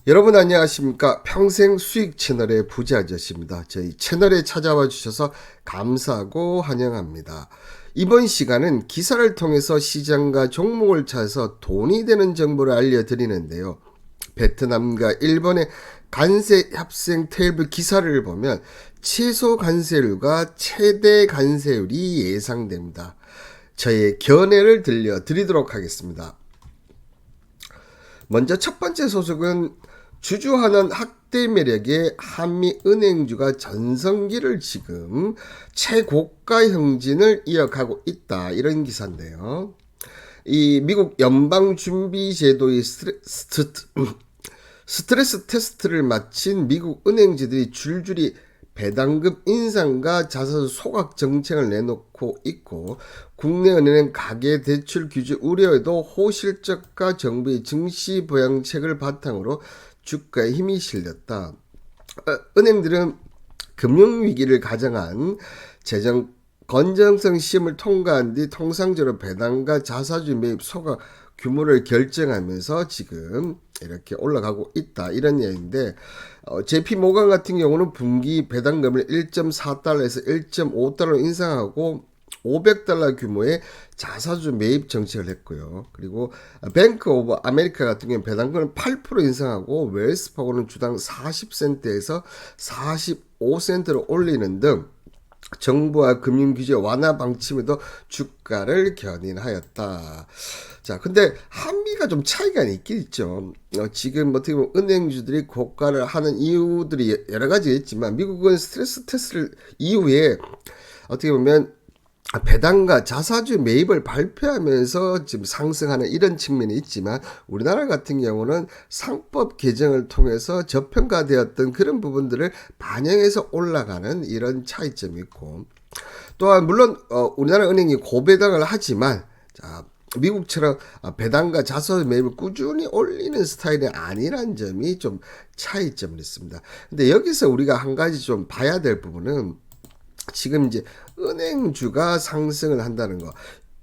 여러분 안녕하십니까? 평생 수익 채널의 부자 아저씨입니다. 저희 채널에 찾아와 주셔서 감사하고 환영합니다. 이번 시간은 기사를 통해서 시장과 종목을 찾아서 돈이 되는 정보를 알려드리는데요. 베트남과 일본의 관세 협상 테이블 기사를 보면 최소 관세율과 최대 관세율이 예상됩니다. 저의 견해를 들려드리도록 하겠습니다. 먼저 첫 번째 소식은 주주환원 확대 매력의 한미은행주가 전성기를 지금 최고가 형진을 이어가고 있다. 이런 기사인데요. 이 미국 연방준비제도의 스트레스 테스트를 마친 미국 은행주들이 줄줄이 배당금 인상과 자사주 소각 정책을 내놓고 있고, 국내 은행은 가계대출 규제 우려에도 호실적과 정부의 증시 부양책을 바탕으로 주가에 힘이 실렸다. 은행들은 금융위기를 가정한 재정 건전성 시험을 통과한 뒤 통상적으로 배당과 자사주 매입 소각 규모를 결정하면서 지금 이렇게 올라가고 있다. 이런 얘기인데, JP 모건 같은 경우는 분기 배당금을 1.4달러에서 1.5달러로 인상하고 500달러 규모의 자사주 매입 정책을 했고요. 그리고 뱅크 오브 아메리카 같은 경우는 배당금을 8% 인상하고 웰스파고는 주당 40센트에서 45센트로 올리는 등 정부와 금융규제 완화 방침에도 주가를 견인하였다. 자, 근데 한미가 좀 차이가 있긴 있죠. 지금 어떻게 보면 은행주들이 고가를 하는 이유들이 여러 가지 있지만, 미국은 스트레스 테스트 이후에 어떻게 보면 배당과 자사주 매입을 발표하면서 지금 상승하는 이런 측면이 있지만, 우리나라 같은 경우는 상법 개정을 통해서 저평가되었던 그런 부분들을 반영해서 올라가는 이런 차이점이 있고, 또한 물론 우리나라 은행이 고배당을 하지만, 자, 미국처럼 배당과 자사주 매입을 꾸준히 올리는 스타일이 아니란 점이 좀 차이점이 있습니다. 근데 여기서 우리가 한 가지 좀 봐야 될 부분은, 지금 이제 은행주가 상승을 한다는 거.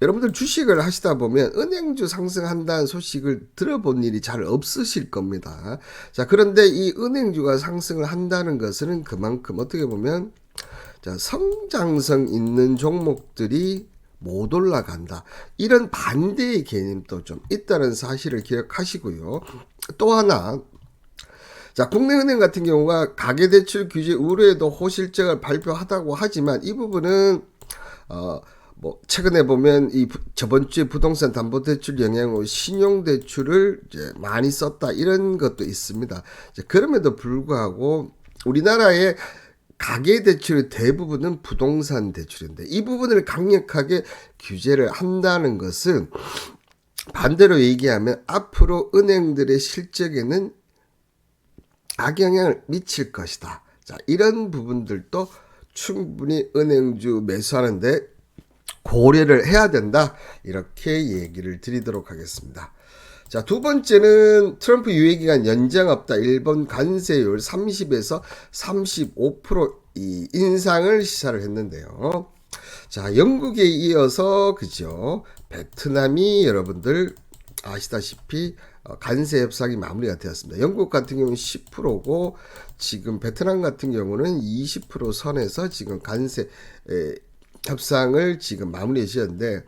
여러분들 주식을 하시다 보면 은행주 상승한다는 소식을 들어본 일이 잘 없으실 겁니다. 자, 그런데 이 은행주가 상승을 한다는 것은 그만큼 어떻게 보면, 자, 성장성 있는 종목들이 못 올라간다. 이런 반대의 개념도 좀 있다는 사실을 기억하시고요. 또 하나, 자, 국내은행 같은 경우가 가계대출 규제 우려에도 호실적을 발표하다고 하지만, 이 부분은 최근에 보면 저번 주에 부동산 담보대출 영향으로 신용대출을 이제 많이 썼다, 이런 것도 있습니다. 그럼에도 불구하고 우리나라의 가계대출의 대부분은 부동산 대출인데, 이 부분을 강력하게 규제를 한다는 것은 반대로 얘기하면 앞으로 은행들의 실적에는 악영향을 미칠 것이다. 자, 이런 부분들도 충분히 은행주 매수하는데 고려를 해야 된다. 이렇게 얘기를 드리도록 하겠습니다. 자, 두 번째는 트럼프 유예기간 연장 없다. 일본 관세율 30에서 35% 인상을 시사를 했는데요. 자, 영국에 이어서 그죠, 베트남이 여러분들 아시다시피 관세 협상이 마무리가 되었습니다. 영국 같은 경우는 10%고 지금 베트남 같은 경우는 20% 선에서 지금 관세 협상을 지금 마무리해 주셨는데,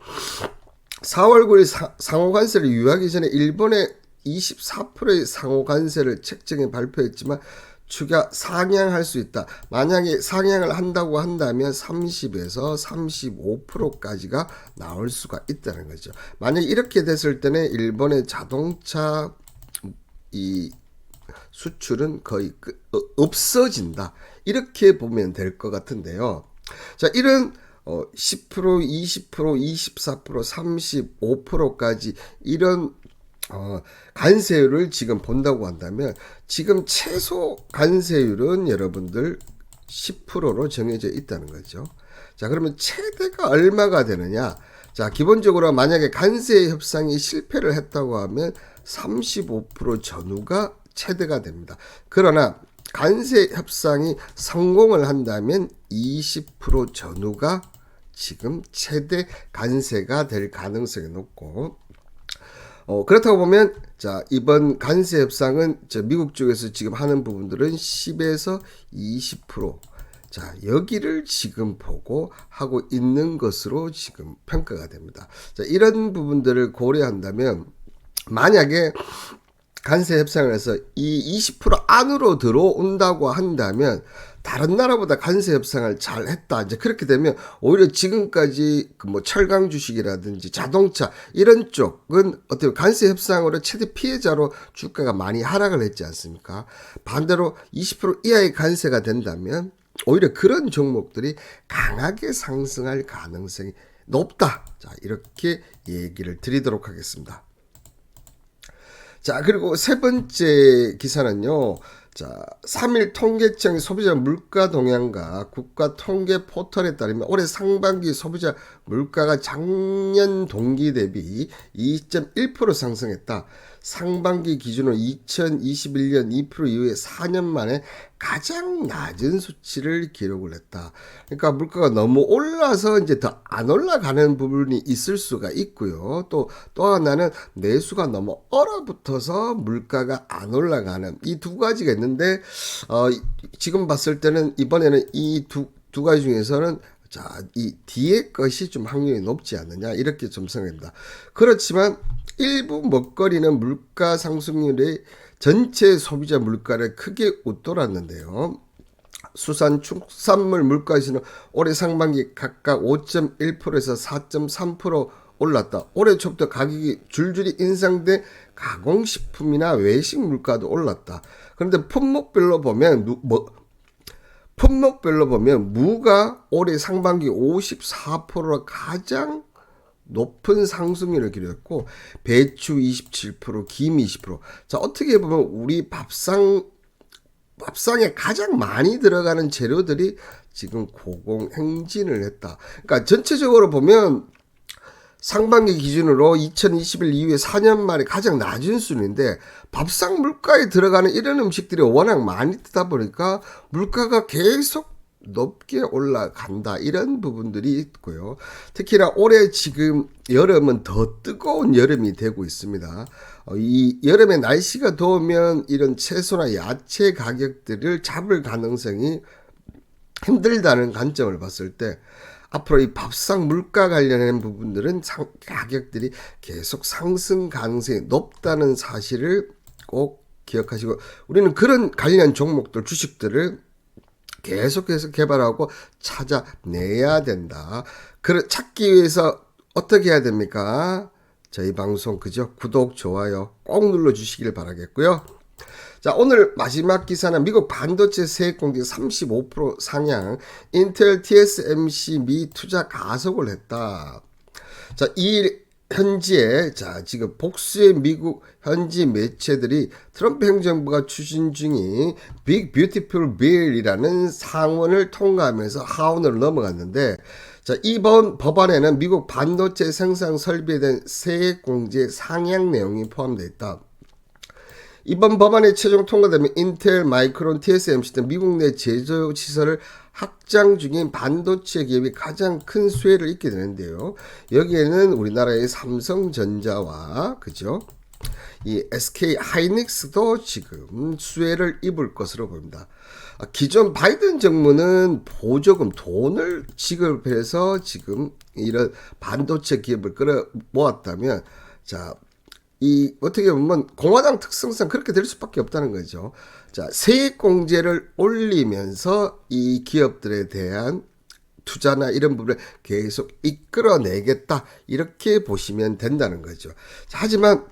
4월 9일 상호 관세를 유예하기 전에 일본의 24%의 상호 관세를 책정해 발표했지만 추가 상향할 수 있다. 만약에 상향을 한다고 한다면 30에서 35%까지가 나올 수가 있다는 거죠. 만약 이렇게 됐을 때는 일본의 자동차 이 수출은 거의 없어진다. 이렇게 보면 될 것 같은데요. 자, 이런 10%, 20%, 24%, 35%까지 이런 관세율을 지금 본다고 한다면, 지금 최소 관세율은 여러분들 10%로 정해져 있다는 거죠. 자, 그러면 최대가 얼마가 되느냐? 자, 기본적으로 만약에 관세 협상이 실패를 했다고 하면 35% 전후가 최대가 됩니다. 그러나 관세 협상이 성공을 한다면 20% 전후가 지금 최대 관세가 될 가능성이 높고, 그렇다고 보면 자, 이번 관세 협상은 미국 쪽에서 지금 하는 부분들은 10에서 20%. 자, 여기를 지금 보고 하고 있는 것으로 지금 평가가 됩니다. 자, 이런 부분들을 고려한다면 만약에 관세 협상을 해서 이 20% 안으로 들어온다고 한다면 다른 나라보다 관세 협상을 잘 했다. 이제 그렇게 되면 오히려 지금까지 그 뭐 철강 주식이라든지 자동차 이런 쪽은 어떻게 관세 협상으로 최대 피해자로 주가가 많이 하락을 했지 않습니까? 반대로 20% 이하의 관세가 된다면 오히려 그런 종목들이 강하게 상승할 가능성이 높다. 자, 이렇게 얘기를 드리도록 하겠습니다. 자, 그리고 세 번째 기사는요. 자, 3일 통계청 소비자 물가 동향과 국가 통계 포털에 따르면 올해 상반기 소비자 물가가 작년 동기 대비 2.1% 상승했다. 상반기 기준으로 2021년 2% 이후에 4년 만에 가장 낮은 수치를 기록을 했다. 그러니까 물가가 너무 올라서 이제 더 안 올라가는 부분이 있을 수가 있고요. 또 하나는 내수가 너무 얼어붙어서 물가가 안 올라가는 이 두 가지가 있는데 지금 봤을 때는 이번에는 이 두 가지 중에서는 자, 이 뒤에 것이 좀 확률이 높지 않느냐 이렇게 좀 생각합니다. 그렇지만 일부 먹거리는 물가 상승률이 전체 소비자 물가를 크게 웃돌았는데요. 수산, 축산물 물가에서는 올해 상반기 각각 5.1%에서 4.3% 올랐다. 올해 초부터 가격이 줄줄이 인상돼 가공식품이나 외식 물가도 올랐다. 그런데 품목별로 보면 무가 올해 상반기 54%로 가장 높은 상승률을 기록했고 배추 27%, 김 20%. 자, 어떻게 보면 우리 밥상에 가장 많이 들어가는 재료들이 지금 고공행진을 했다. 그러니까 전체적으로 보면 상반기 기준으로 2021 이후에 4년 만에 가장 낮은 수준인데 밥상 물가에 들어가는 이런 음식들이 워낙 많이 뜨다 보니까 물가가 계속 높게 올라간다 이런 부분들이 있고요. 특히나 올해 지금 여름은 더 뜨거운 여름이 되고 있습니다. 이 여름에 날씨가 더우면 이런 채소나 야채 가격들을 잡을 가능성이 힘들다는 관점을 봤을 때 앞으로 이 밥상 물가 관련된 부분들은 가격들이 계속 상승 가능성이 높다는 사실을 꼭 기억하시고 우리는 그런 관련 종목들 주식들을 계속해서 개발하고 찾아내야 된다. 찾기 위해서 어떻게 해야 됩니까? 저희 방송 그죠? 구독, 좋아요 꼭 눌러주시길 바라겠고요. 자, 오늘 마지막 기사는 미국 반도체 세액 공제 35% 상향, 인텔 TSMC 미 투자 가속을 했다. 자, 이 현지에 지금 복수의 미국 현지 매체들이 트럼프 행정부가 추진 중인 빅 뷰티풀 빌이라는 상원을 통과하면서 하원으로 넘어갔는데 자, 이번 법안에는 미국 반도체 생산 설비에 대한 세액 공제 상향 내용이 포함되어 있다. 이번 법안이 최종 통과되면 인텔, 마이크론, TSMC 등 미국 내 제조 시설을 확장 중인 반도체 기업이 가장 큰 수혜를 입게 되는데요. 여기에는 우리나라의 삼성전자와 그죠? 이 SK 하이닉스도 지금 수혜를 입을 것으로 보입니다. 기존 바이든 정부는 보조금 돈을 지급해서 지금 이런 반도체 기업을 끌어 모았다면 자, 이 어떻게 보면 공화당 특성상 그렇게 될 수밖에 없다는 거죠. 자, 세액 공제를 올리면서 이 기업들에 대한 투자나 이런 부분을 계속 이끌어내겠다 이렇게 보시면 된다는 거죠. 자, 하지만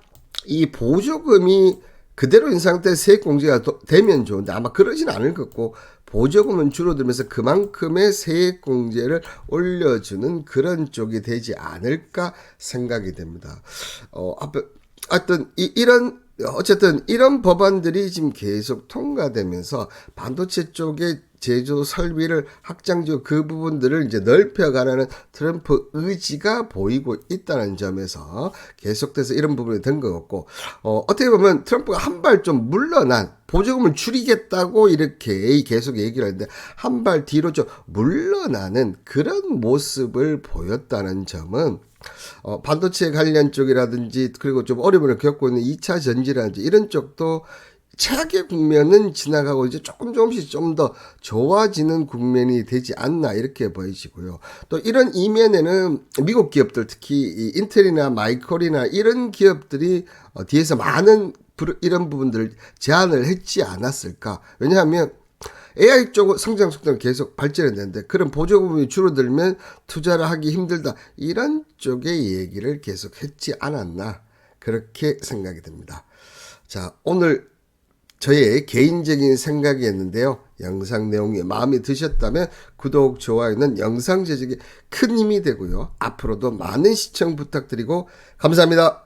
이 보조금이 그대로 인상돼 세액 공제가 되면 좋은데 아마 그러진 않을 것 같고 보조금은 줄어들면서 그만큼의 세액 공제를 올려주는 그런 쪽이 되지 않을까 생각이 됩니다. 어쨌든 이런 법안들이 지금 계속 통과되면서 반도체 쪽의 제조 설비를 확장지고 그 부분들을 이제 넓혀가는 트럼프 의지가 보이고 있다는 점에서 계속돼서 이런 부분이 된 것 같고 어떻게 보면 트럼프가 한 발 좀 물러난 보조금을 줄이겠다고 이렇게 계속 얘기를 하는데 한 발 뒤로 좀 물러나는 그런 모습을 보였다는 점은 반도체 관련 쪽이라든지 그리고 좀 어려움을 겪고 있는 2차 전지라든지 이런 쪽도 최악의 국면은 지나가고 이제 조금씩 좀 더 좋아지는 국면이 되지 않나 이렇게 보이시고요. 또 이런 이면에는 미국 기업들 특히 이 인텔이나 마이콜이나 이런 기업들이 뒤에서 많은 이런 부분들을 제안을 했지 않았을까. 왜냐하면 AI 쪽 성장 속도는 계속 발전했는데 그런 보조 부분이 줄어들면 투자를 하기 힘들다. 이런 쪽의 얘기를 계속 했지 않았나. 그렇게 생각이 듭니다. 자, 오늘 저의 개인적인 생각이었는데요. 영상 내용이 마음에 드셨다면 구독, 좋아요는 영상 제작에 큰 힘이 되고요. 앞으로도 많은 시청 부탁드리고 감사합니다.